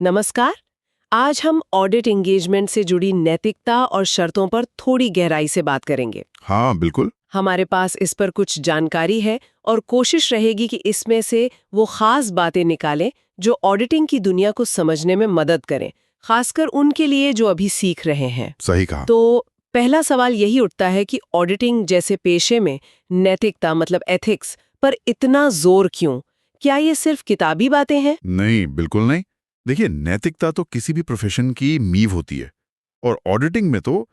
नमस्कार। आज हम ऑडिट एंगेजमेंट से जुड़ी नैतिकता और शर्तों पर थोड़ी गहराई से बात करेंगे। हाँ बिल्कुल। हमारे पास इस पर कुछ जानकारी है और कोशिश रहेगी कि इसमें से वो खास बातें निकालें जो ऑडिटिंग की दुनिया को समझने में मदद करें, खासकर उनके लिए जो अभी सीख रहे हैं। सही कहा। तो पहला सवाल यही उठता है कि ऑडिटिंग जैसे पेशे में नैतिकता मतलब एथिक्स पर इतना जोर क्यों? क्या ये सिर्फ किताबी बातें हैं? नहीं, बिल्कुल नहीं। देखिए, नैतिकता तो किसी भी प्रोफेशन की नींव होती है और ऑडिटिंग में तो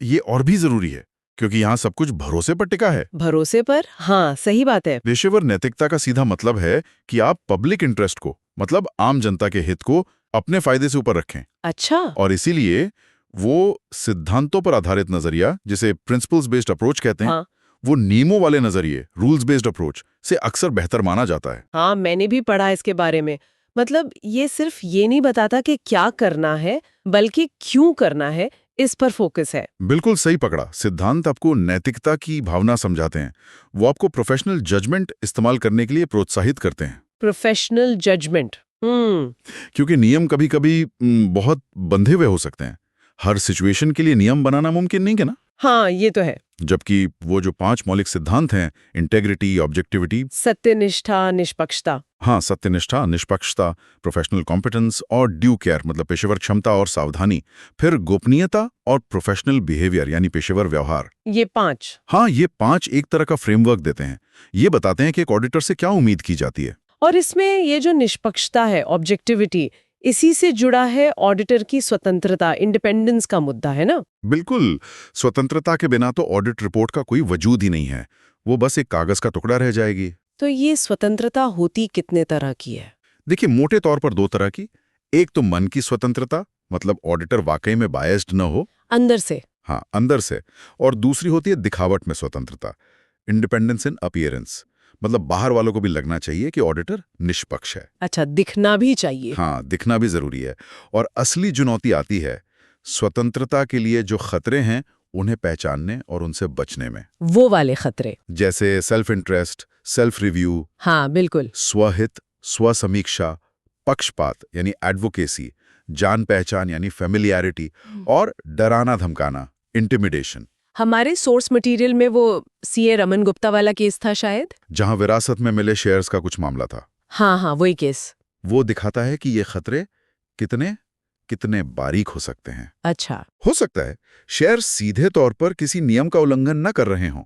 ये और भी जरूरी है क्योंकि यहाँ सब कुछ भरोसे पर टिका है। भरोसे पर? हाँ, सही बात है। पेशेवर नैतिकता का सीधा मतलब है कि आप पब्लिक इंटरेस्ट को, मतलब आम जनता के हित को अपने फायदे से ऊपर रखें। अच्छा। और इसीलिए वो सिद्धांतों पर आधारित नजरिया, जिसे प्रिंसिपल्स बेस्ड अप्रोच कहते हैं, हाँ वो नियमों वाले नजरिए, रूल्स बेस्ड अप्रोच से अक्सर बेहतर माना जाता है। हाँ, मैंने भी पढ़ा इसके बारे में। मतलब ये सिर्फ ये नहीं बताता कि क्या करना है, बल्कि क्यों करना है, इस पर फोकस है। बिल्कुल सही पकड़ा। सिद्धांत आपको नैतिकता की भावना समझाते हैं। वो आपको प्रोफेशनल जजमेंट इस्तेमाल करने के लिए प्रोत्साहित करते हैं। Professional judgement. क्योंकि नियम कभी-कभी बहुत बंधे हुए हो सकते हैं। हर सिचुएशन के लिए नियम बनाना मुमकिन नहीं है ना? हाँ, ये तो है। जबकि वो जो 5 मौलिक सिद्धांत हैं, इंटेग्रिटी, ऑब्जेक्टिविटी, सत्यनिष्ठा, निष्पक्षता। हाँ, सत्यनिष्ठा, निष्पक्षता, प्रोफेशनल कॉम्पिटेंस और ड्यू केयर मतलब पेशेवर क्षमता और सावधानी, फिर गोपनीयता और प्रोफेशनल बिहेवियर यानी पेशेवर व्यवहार। ये 5। हाँ, ये 5 एक तरह का फ्रेमवर्क देते हैं। ये बताते हैं कि एक ऑडिटर से क्या उम्मीद की जाती है। और इसमें ये जो निष्पक्षता है, ऑब्जेक्टिविटी, इसी से जुड़ा है ऑडिटर की स्वतंत्रता, इंडिपेंडेंस का मुद्दा, है ना? बिल्कुल। स्वतंत्रता के बिना तो ऑडिट रिपोर्ट का कोई वजूद ही नहीं है। वो बस एक कागज का टुकड़ा रह जाएगी। तो ये स्वतंत्रता होती कितने तरह की है? देखिए, मोटे तौर पर 2 तरह की। एक तो मन की स्वतंत्रता, मतलब ऑडिटर वाकई में बायस्ड न हो। अंदर से? हाँ, अंदर से। और दूसरी होती है दिखावट में स्वतंत्रता, इंडिपेंडेंस इन अपीयरेंस, मतलब बाहर वालों को भी लगना चाहिए कि ऑडिटर निष्पक्ष है। अच्छा, दिखना भी चाहिए। हाँ, दिखना भी जरूरी है। और असली चुनौती आती है स्वतंत्रता के लिए जो खतरे हैं उन्हें पहचानने और उनसे बचने में। वो वाले खतरे। जैसे सेल्फ इंटरेस्ट, सेल्फ रिव्यू, हाँ, बिल्कुल। स्वहित, स्वसमीक्षा, पक्षपात यानी एडवोकेसी, जान पहचान यानी फेमिलियरिटी, और डराना धमकाना, इंटिमिडेशन। हमारे सोर्स मटेरियल में वो सीए रमन गुप्ता वाला केस था शायद। जहां विरासत में मिले शेयर्स का कुछ मामला था। हाँ हाँ, वही केस। वो दिखाता है कि ये खतरे कितने कितने बारीक हो सकते हैं। अच्छा। हो सकता है शेयर सीधे तौर पर किसी नियम का उल्लंघन न कर रहे हों,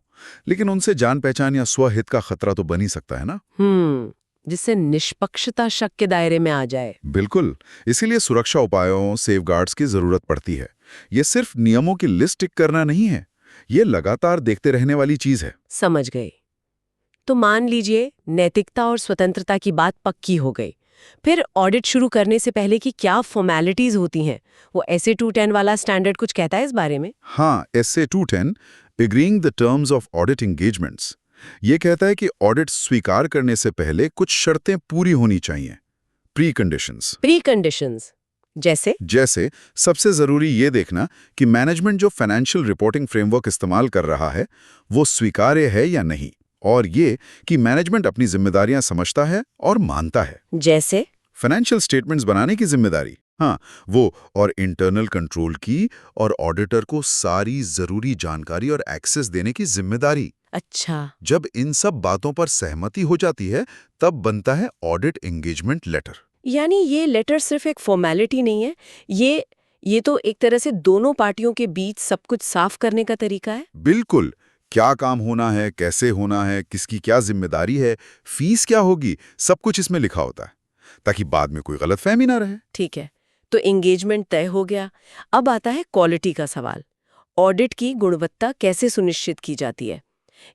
लेकिन उनसे जान पहचान या स्वहित का खतरा तो बन ही सकता है ना। जिससे निष्पक्षता शक के दायरे में आ जाए। बिल्कुल। इसीलिए सुरक्षा उपायों, सेफगार्ड्स की जरूरत पड़ती है। ये सिर्फ नियमों की लिस्ट टिक करना नहीं है, ये लगातार देखते रहने वाली चीज है। समझ गई। तो मान लीजिए नैतिकता और स्वतंत्रता की बात पक्की हो गई, फिर ऑडिट शुरू करने से पहले की क्या फॉर्मेलिटीज होती हैं? वो SA 210 वाला स्टैंडर्ड कुछ कहता है इस बारे में? हाँ, SA 210 agreeing the terms of audit engagements, ये कहता है कि ऑडिट स्वीकार करने से पहले कुछ शर्तें पूरी होनी चाहिए, प्री कंडीशंस। प्री कंडीशंस जैसे? सबसे जरूरी ये देखना कि मैनेजमेंट जो फाइनेंशियल रिपोर्टिंग फ्रेमवर्क इस्तेमाल कर रहा है वो स्वीकार्य है या नहीं, और ये कि मैनेजमेंट अपनी जिम्मेदारियां समझता है और मानता है। जैसे? फाइनेंशियल स्टेटमेंट्स बनाने की जिम्मेदारी, हाँ वो, और इंटरनल कंट्रोल की, और ऑडिटर को सारी जरूरी जानकारी और एक्सेस देने की जिम्मेदारी। अच्छा। जब इन सब बातों पर सहमति हो जाती है तब बनता है ऑडिट एंगेजमेंट लेटर। यानी ये लेटर सिर्फ एक फॉर्मेलिटी नहीं है, ये तो एक तरह से दोनों पार्टियों के बीच सब कुछ साफ करने का तरीका है। बिल्कुल। क्या काम होना है, कैसे होना है, किसकी क्या जिम्मेदारी है, फीस क्या होगी, सब कुछ इसमें लिखा होता है ताकि बाद में कोई गलतफहमी ना रहे। ठीक है, तो एंगेजमेंट तय हो गया। अब आता है क्वालिटी का सवाल। ऑडिट की गुणवत्ता कैसे सुनिश्चित की जाती है?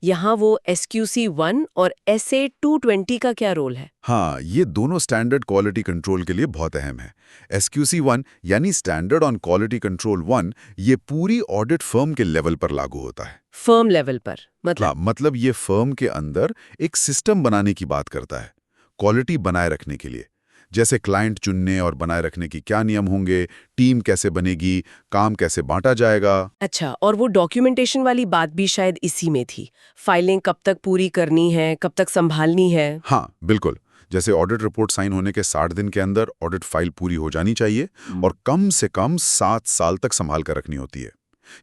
यहाँ वो SQC 1 और SA 220 का क्या रोल है? हाँ, ये दोनों स्टैंडर्ड क्वालिटी कंट्रोल के लिए बहुत अहम है। SQC 1 यानी स्टैंडर्ड ऑन क्वालिटी कंट्रोल 1, ये पूरी ऑडिट फर्म के लेवल पर लागू होता है। फर्म लेवल पर हाँ, मतलब ये फर्म के अंदर एक सिस्टम बनाने की बात करता है क्वालिटी बनाए रखने के लिए। जैसे क्लाइंट चुनने और बनाए रखने की क्या नियम होंगे, टीम कैसे बनेगी, काम कैसे बांटा जाएगा। अच्छा, और वो डॉक्यूमेंटेशन वाली बात भी शायद इसी में थी। फाइलें कब तक पूरी करनी है, कब तक संभालनी है। हाँ बिल्कुल। जैसे ऑडिट रिपोर्ट साइन होने के 60 दिन के अंदर ऑडिट फाइल पूरी हो जानी चाहिए और कम से कम 7 साल तक संभाल कर रखनी होती है।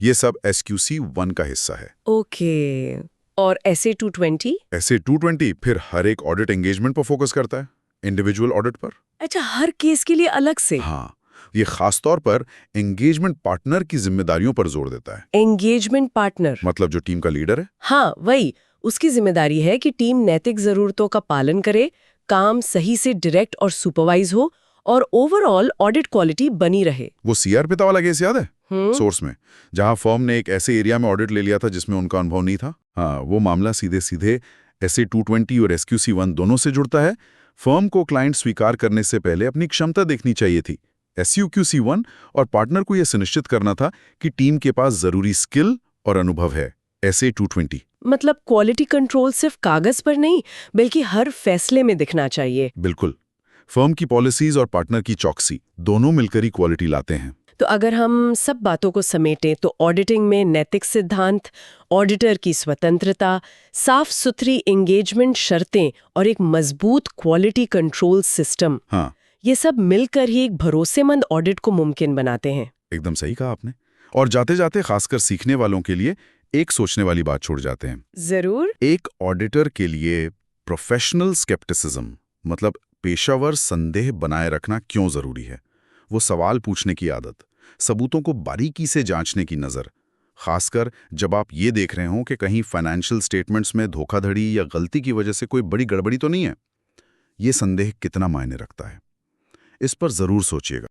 ये सब SQC 1 का हिस्सा है। ओके। और SA 220? SA 220 फिर हर एक ऑडिट एंगेजमेंट पर फोकस करता है, इंडिविजुअल ऑडिट पर। अच्छा, हर केस के लिए अलग से? हाँ, ये खास तौर पर एंगेजमेंट पार्टनर की जिम्मेदारियों पर जोर देता है। एंगेजमेंट पार्टनर मतलब जो टीम का लीडर है। हाँ, वही। उसकी जिम्मेदारी है कि टीम नैतिक जरूरतों का पालन करे, काम सही से डायरेक्ट और सुपरवाइज हो और ओवरऑल ऑडिट क्वालिटी बनी रहे। वो CR पिता वाला केस याद है? सोर्स में, जहां फर्म ने एक ऐसे एरिया में ऑडिट ले लिया था जिसमें उनका अनुभव नहीं था। हाँ, वो मामला सीधे सीधे SA 220 और SQC 1 दोनों से जुड़ता है। फर्म को क्लाइंट स्वीकार करने से पहले अपनी क्षमता देखनी चाहिए थी। SQC 1 और पार्टनर को यह सुनिश्चित करना था कि टीम के पास जरूरी स्किल और अनुभव है। SA 220 मतलब क्वालिटी कंट्रोल सिर्फ कागज पर नहीं, बल्कि हर फैसले में दिखना चाहिए। बिल्कुल। फर्म की पॉलिसीज और पार्टनर की चौकसी दोनों मिलकर ही क्वालिटी लाते हैं। तो अगर हम सब बातों को समेटें तो ऑडिटिंग में नैतिक सिद्धांत, ऑडिटर की स्वतंत्रता, साफ सुथरी एंगेजमेंट शर्तें और एक मजबूत क्वालिटी कंट्रोल सिस्टम, हाँ, ये सब मिलकर ही एक भरोसेमंद ऑडिट को मुमकिन बनाते हैं। एकदम सही कहा आपने। और जाते जाते खासकर सीखने वालों के लिए एक सोचने वाली बात छोड़ जाते हैं। जरूर। एक ऑडिटर के लिए प्रोफेशनल स्केप्टिसिज्म, मतलब पेशावर संदेह बनाए रखना क्यों जरूरी है? वो सवाल पूछने की आदत, सबूतों को बारीकी से जांचने की नज़र, खासकर जब आप ये देख रहे हों कि कहीं फाइनेंशियल स्टेटमेंट्स में धोखाधड़ी या गलती की वजह से कोई बड़ी गड़बड़ी तो नहीं है। ये संदेह कितना मायने रखता है, इस पर जरूर सोचिएगा।